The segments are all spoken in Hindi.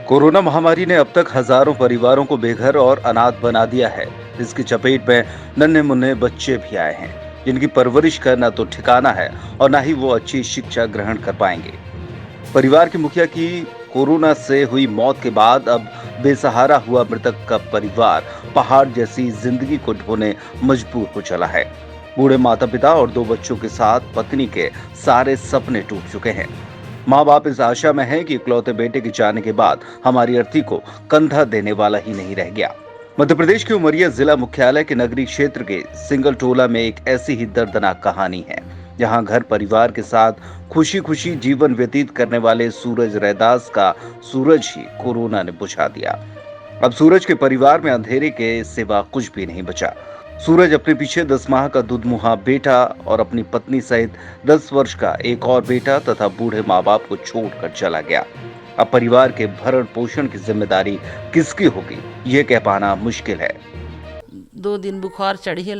कोरोना महामारी ने अब तक हजारों परिवारों को बेघर और अनाथ बना दिया है। इसकी चपेट में नन्हे मुन्ने बच्चे भी आए हैं, जिनकी परवरिश का न तो ठिकाना है और न ही वो अच्छी शिक्षा ग्रहण कर पाएंगे। परिवार के मुखिया की कोरोना से हुई मौत के बाद अब बेसहारा हुआ मृतक का परिवार पहाड़ जैसी जिंदगी को ढोने मजबूर हो चला है। बूढ़े माता पिता और 2 बच्चों के साथ पत्नी के सारे सपने टूट चुके हैं। माँ बाप इस आशा में हैं कि इकलौते बेटे के जाने के बाद हमारी अर्थी को कंधा देने वाला ही नहीं रह गया। मध्य प्रदेश के उमरिया जिला मुख्यालय के नगरी क्षेत्र के सिंगल टोला में एक ऐसी ही दर्दनाक कहानी है, जहां घर परिवार के साथ खुशी खुशी जीवन व्यतीत करने वाले सूरज रैदास का सूरज ही कोरोना ने बुझा दिया। अब सूरज के परिवार में अंधेरे के सिवा कुछ भी नहीं बचा। सूरज अपने पीछे 10 माह का दुधमुहा बेटा और अपनी पत्नी सहित 10 वर्ष का एक और बेटा तथा बूढ़े माँ बाप को छोड़कर चला गया। अब परिवार के भरण पोषण की जिम्मेदारी किसकी होगी, ये कह पाना मुश्किल है। 2 दिन बुखार चढ़ी है,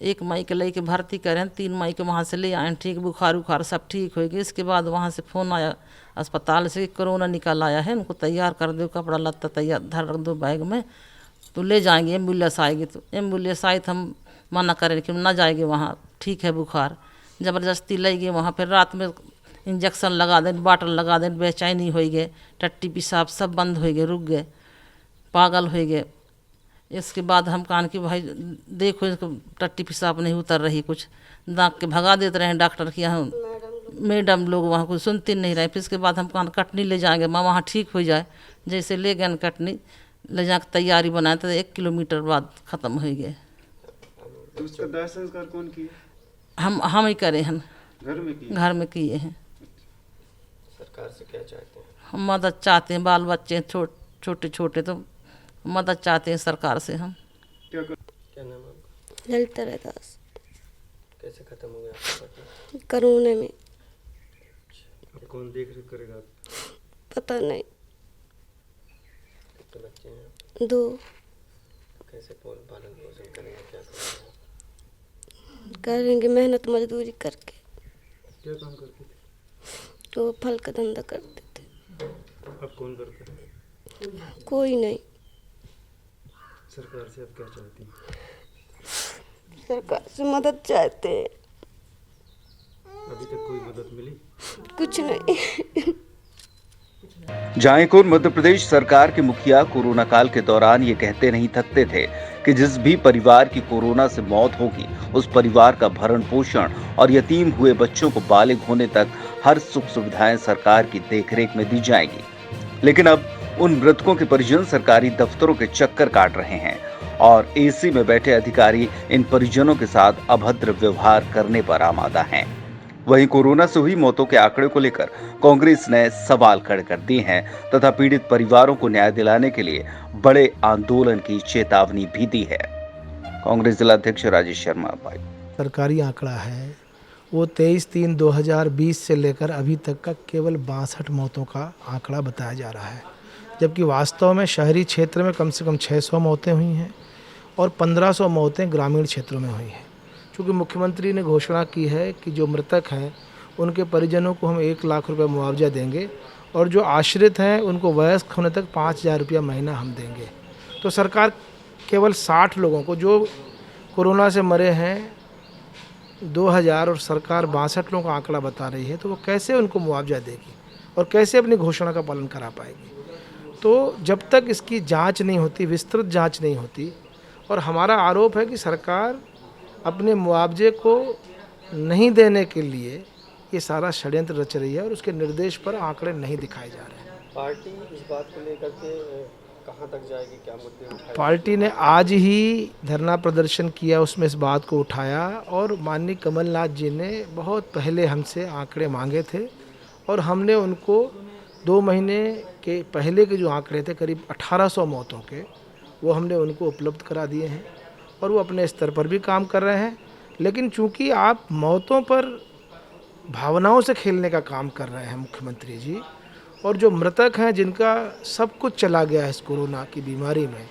1 मई के लेके भर्ती करें, 3 मई के वहाँ से ले आए, ठीक बुखार उखार सब ठीक हो गया। इसके बाद वहाँ से फ़ोन आया अस्पताल से, कोरोना निकल आया है, उनको तैयार कर दो, कपड़ा लत्ता तैयार धर रख दो बैग में, तो ले जाएंगे, एम्बुलेंस आएगी। तो एम्बुलेंस आई तो हम मना करें कि ना जाएंगे वहाँ, ठीक है बुखार, ज़बरदस्ती ले गए वहाँ। फिर रात में इंजेक्शन लगा दें, बाटल लगा दें, बेचैनी हो गए, टट्टी पेशाब सब बंद हो गए, रुक गए, पागल हो गए। इसके बाद हम कहा कि भाई देखो इसको टट्टी पेशाब नहीं उतर रही, कुछ दाग के भगा देते रहे डॉक्टर के यहाँ, मैडम लोग वहाँ कुछ सुनते नहीं रहे। फिर इसके बाद हम कहा कटनी ले जाएंगे, माँ वहाँ ठीक हो जाए। जैसे ले गए कटनी, ले जाकर तैयारी बनाए तो 1 किलोमीटर बाद ख़त्म हो गए। तो उसका दाह संस्कार कौन किया? हम ही करे हैं, घर में किया? घर में किए हैं। सरकार से क्या चाहते हैं? हम मदद चाहते हैं, बाल बच्चे छोटे छोटे, तो मदद चाहते हैं सरकार से हम। क्या क्या नाम है आपका? ललिता रैदास। कैसे खत्म हो गया आपका पति? कोरोना में। कौन देख रेख करेगा? पता नहीं। कितने बच्चे हैं? 2। कैसे पालन पोषण करेंगे, क्या करेंगे? करेंगे मेहनत मजदूरी करके। क्या काम करते थे? तो फल का धंधा करते थे। अब कौन करता है? कोई नहीं। सरकार से अब क्या चाहती हैं? सरकार से मदद चाहते हैं। अभी तक कोई मदद मिली? कुछ नहीं। जहां एक ओर मध्य प्रदेश सरकार के मुखिया कोरोना काल के दौरान ये कहते नहीं थकते थे कि जिस भी परिवार की कोरोना से मौत होगी, उस परिवार का भरण पोषण और यतीम हुए बच्चों को बालिग होने तक हर सुख सुविधाएं सरकार की देखरेख में दी जाएगी, लेकिन अब उन मृतकों के परिजन सरकारी दफ्तरों के चक्कर काट रहे हैं और एसी में बैठे अधिकारी इन परिजनों के साथ अभद्र व्यवहार करने पर आमादा हैं। वहीं कोरोना से हुई मौतों के आंकड़े को लेकर कांग्रेस ने सवाल खड़े कर दिए हैं तथा पीड़ित परिवारों को न्याय दिलाने के लिए बड़े आंदोलन की चेतावनी भी दी है। कांग्रेस जिला अध्यक्ष राजेश शर्मा भाई, सरकारी आंकड़ा है वो 23/3/2020 से लेकर अभी तक का केवल 62 मौतों का आंकड़ा बताया जा रहा है, जबकि वास्तव में शहरी क्षेत्र में कम से कम 600 मौतें हुई हैं और 1500 मौतें ग्रामीण क्षेत्रों में हुई हैं। चूँकि मुख्यमंत्री ने घोषणा की है कि जो मृतक हैं उनके परिजनों को हम 1 लाख रुपये मुआवजा देंगे और जो आश्रित हैं उनको वयस्क होने तक 5,000 रुपया महीना हम देंगे। तो सरकार केवल 60 लोगों को जो कोरोना से मरे हैं 2000 और सरकार 62 लोगों का आंकड़ा बता रही है, तो वो कैसे उनको मुआवजा देगी और कैसे अपनी घोषणा का पालन करा पाएगी? तो जब तक इसकी जांच नहीं होती, विस्तृत जांच नहीं होती, और हमारा आरोप है कि सरकार अपने मुआवजे को नहीं देने के लिए ये सारा षड्यंत्र रच रही है और उसके निर्देश पर आंकड़े नहीं दिखाए जा रहे हैं। पार्टी इस बात को लेकर के कहाँ तक जाएगी, क्या मुद्दे उठाएगी? पार्टी ने आज ही धरना प्रदर्शन किया, उसमें इस बात को उठाया और माननीय कमलनाथ जी ने बहुत पहले हमसे आंकड़े मांगे थे और हमने उनको 2 महीने के पहले के जो आंकड़े थे करीब 1800 मौतों के, वो हमने उनको उपलब्ध करा दिए हैं और वो अपने स्तर पर भी काम कर रहे हैं। लेकिन चूंकि आप मौतों पर भावनाओं से खेलने का काम कर रहे हैं मुख्यमंत्री जी, और जो मृतक हैं जिनका सब कुछ चला गया है इस कोरोना की बीमारी में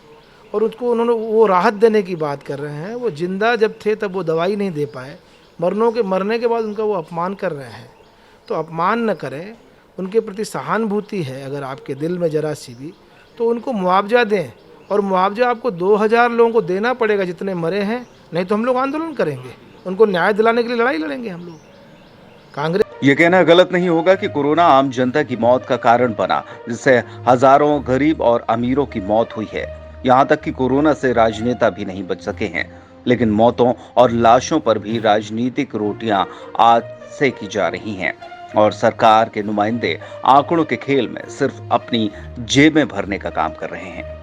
और उसको उन्होंने वो राहत देने की बात कर रहे हैं, वो जिंदा जब थे तब वो दवाई नहीं दे पाए, मरने के बाद उनका वो अपमान कर रहे हैं। तो अपमान न करें उनके प्रति सहानुभूति है अगर आपके दिल में जरा सी भी, तो उनको मुआवजा दें। और मुआवजा आपको 2000 लोगों को देना पड़ेगा जितने मरे हैं, नहीं तो हम लोग आंदोलन करेंगे, उनको न्याय दिलाने के लिए लड़ाई लड़ेंगे हम लोग। कांग्रेस ये कहना गलत नहीं होगा कि कोरोना आम जनता की मौत का कारण बना, जिससे हजारों गरीब और अमीरों की मौत हुई है। यहाँ तक कि कोरोना से राजनेता भी नहीं बच सके हैं, लेकिन मौतों और लाशों पर भी राजनीतिक रोटियां आज सेकी जा रही हैं और सरकार के नुमाइंदे आंकड़ों के खेल में सिर्फ अपनी जेबें भरने का काम कर रहे हैं।